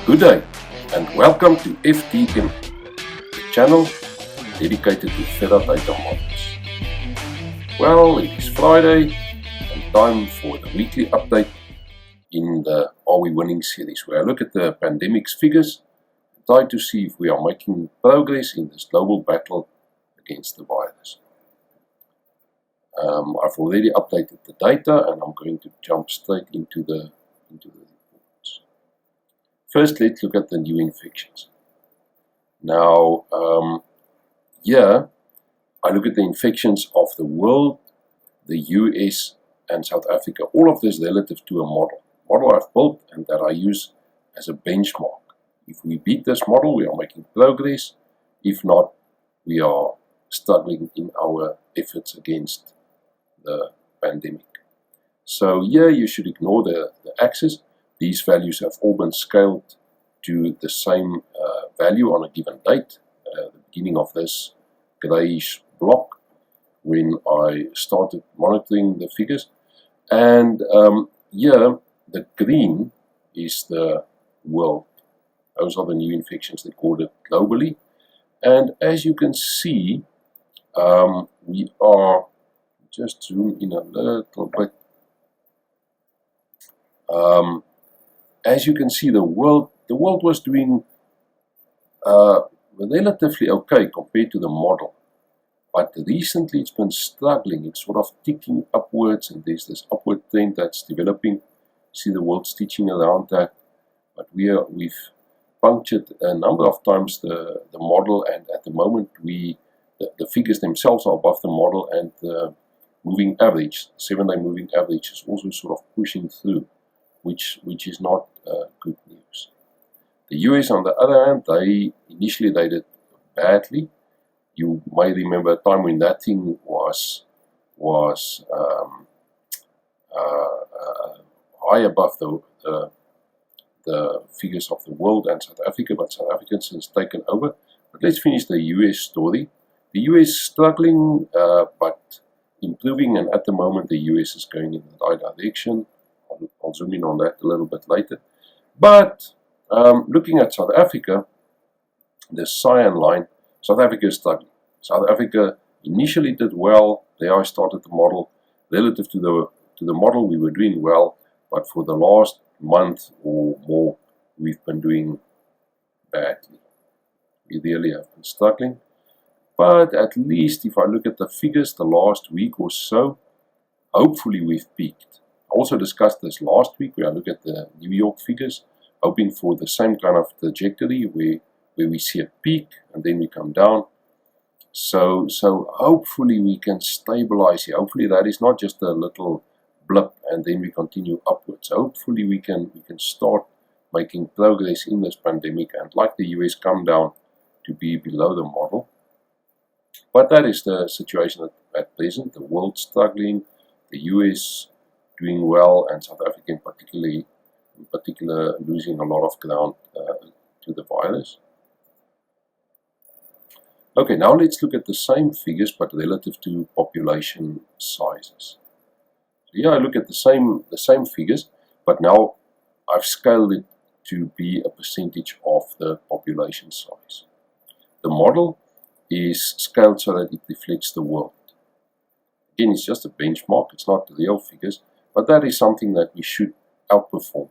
Good day and welcome to FTM, the channel dedicated to Ferra data models. Well, it is Friday and time for the weekly update in the Are We Winning series, where I look at the pandemic's figures and try to see if we are making progress in this global battle against the virus. I've already updated the data and I'm going to jump straight into the reports. First, let's look at the new infections. Now, here I look at the infections of the world, the US and South Africa, all of this relative to a model I've built and that I use as a benchmark. If we beat this model, we are making progress. If not, we are struggling in our efforts against the pandemic. So here you should ignore the axis. These values have all been scaled to the same value on a given date, the beginning of this grayish block when I started monitoring the figures. And here the green is the world. Those are the new infections recorded globally. And as you can see, we are, just zoom in a little bit. As you can see, the world was doing relatively okay compared to the model. But recently it's been struggling. It's sort of ticking upwards, and there's this upward trend that's developing. See the world stitching around that. But we've punctured a number of times the model, and at the moment the figures themselves are above the model, and the moving average, 7-day moving average, is also sort of pushing through, which is not good news. The US, on the other hand, initially they did badly. You may remember a time when that thing was high above the figures of the world and South Africa, but South Africa has since taken over. But let's finish the US story. The US struggling, but improving, and at the moment the US is going in the right direction. I'll zoom in on that a little bit later. But looking at South Africa, the cyan line, South Africa is struggling. South Africa initially did well. There I started the model. Relative to the model, we were doing well, but for the last month or more, we've been doing badly. We really have been struggling. But at least if I look at the figures the last week or so, hopefully we've peaked. I also discussed this last week where I look at the New York figures, hoping for the same kind of trajectory where we see a peak and then we come down. So hopefully we can stabilize here. Hopefully that is not just a little blip and then we continue upwards. Hopefully we can start making progress in this pandemic and, like the US, come down to be below the model. But that is the situation at present. The world struggling, the US doing well, and South Africa in particular losing a lot of ground to the virus. Okay, now let's look at the same figures but relative to population sizes. So here I look at the same figures, but now I've scaled it to be a percentage of the population size. The model is scaled so that it reflects the world. Again, it's just a benchmark, it's not the real figures, but that is something that we should outperform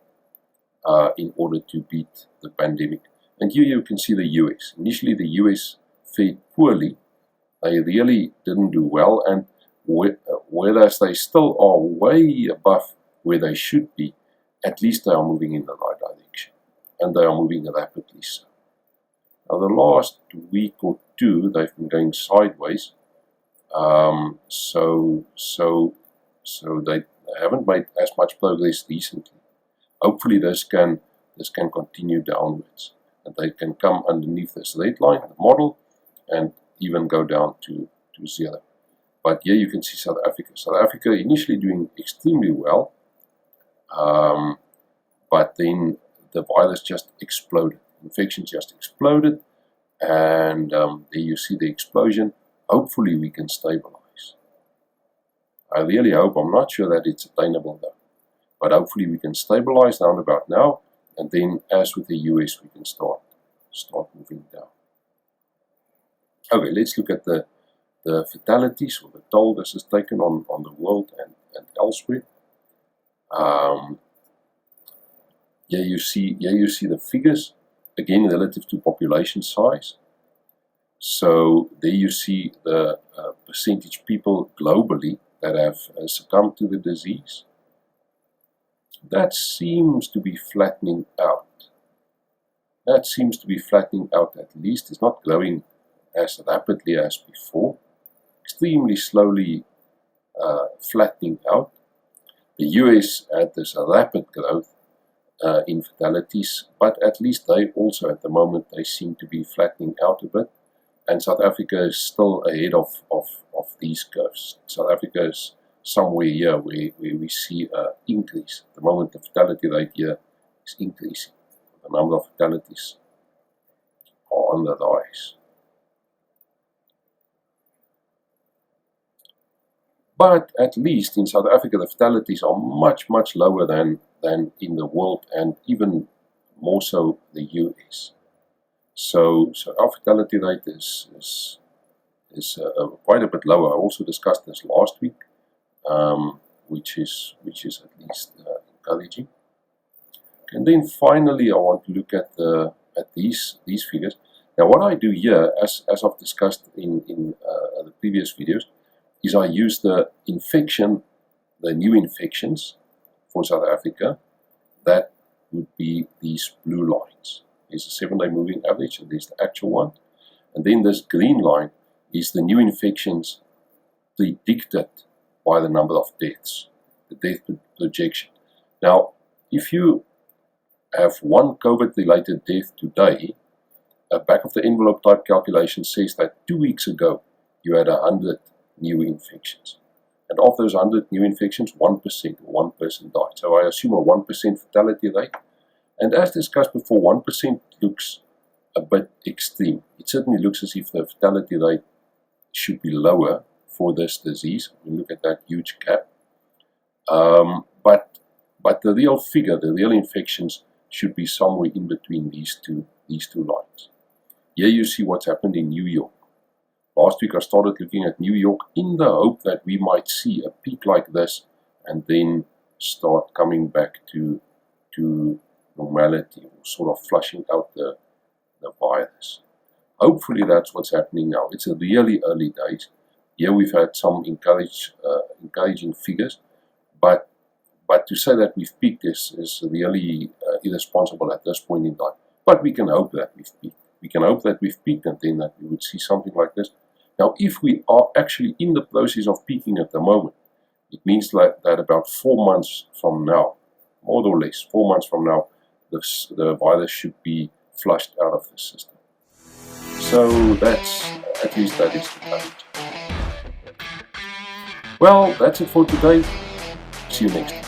in order to beat the pandemic. And here you can see the US. Initially the US fared poorly. They really didn't do well, and whereas they still are way above where they should be, at least they are moving in the right direction, and they are moving rapidly so. Now the last week or two they've been going sideways, so they haven't made as much progress recently. Hopefully this can continue downwards, and they can come underneath this red line, the model, and even go down to 0. But here you can see South Africa. South Africa initially doing extremely well, but then the virus just exploded. Infections just exploded, and there you see the explosion. Hopefully we can stabilize. I really hope. I'm not sure that it's attainable though, but hopefully we can stabilize down about now. And then, as with the US, we can start moving down. Okay, let's look at the fatalities or the toll this is taken on the world and elsewhere. Here you see the figures, again relative to population size. So there you see the percentage people globally that have succumbed to the disease. That seems to be flattening out. At least. It's not growing as rapidly as before. Extremely slowly flattening out. The US had this rapid growth in fatalities, but at least they also at the moment they seem to be flattening out a bit. And South Africa is still ahead of these curves. South Africa is somewhere here where we see an increase. At the moment, the fatality rate here is increasing. The number of fatalities are on the rise. But at least in South Africa, the fatalities are much, much lower than in the world, and even more so the US. So our fatality rate is quite a bit lower. I also discussed this last week, which is at least encouraging. And then finally, I want to look at these figures. Now, what I do here, as I've discussed in the previous videos, is I use the new infections for South Africa. That would be these blue lines. There's a 7-day moving average, and there's the actual one. And then this green line is the new infections predicted by the number of deaths, the death projection. Now, if you have one COVID-related death today, a back-of-the-envelope type calculation says that 2 weeks ago you had 100 new infections. And of those 100 new infections, 1% or 1 person died. So I assume a 1% fatality rate. And as discussed before, 1% looks a bit extreme. It certainly looks as if the fatality rate should be lower for this disease. We look at that huge gap. But the real figure, the real infections, should be somewhere in between these two lines. Here you see what's happened in New York. Last week I started looking at New York in the hope that we might see a peak like this and then start coming back to normality, or sort of flushing out the virus. Hopefully that's what's happening now. It's a really early days. Here we've had some encouraging figures, but to say that we've peaked is really irresponsible at this point in time. But we can hope that we've peaked. We can hope that we've peaked and then that we would see something like this. Now, if we are actually in the process of peaking at the moment, it means that about 4 months from now, more or less 4 months from now, the virus should be flushed out of the system. So at least that is the challenge. Well, that's it for today. See you next time.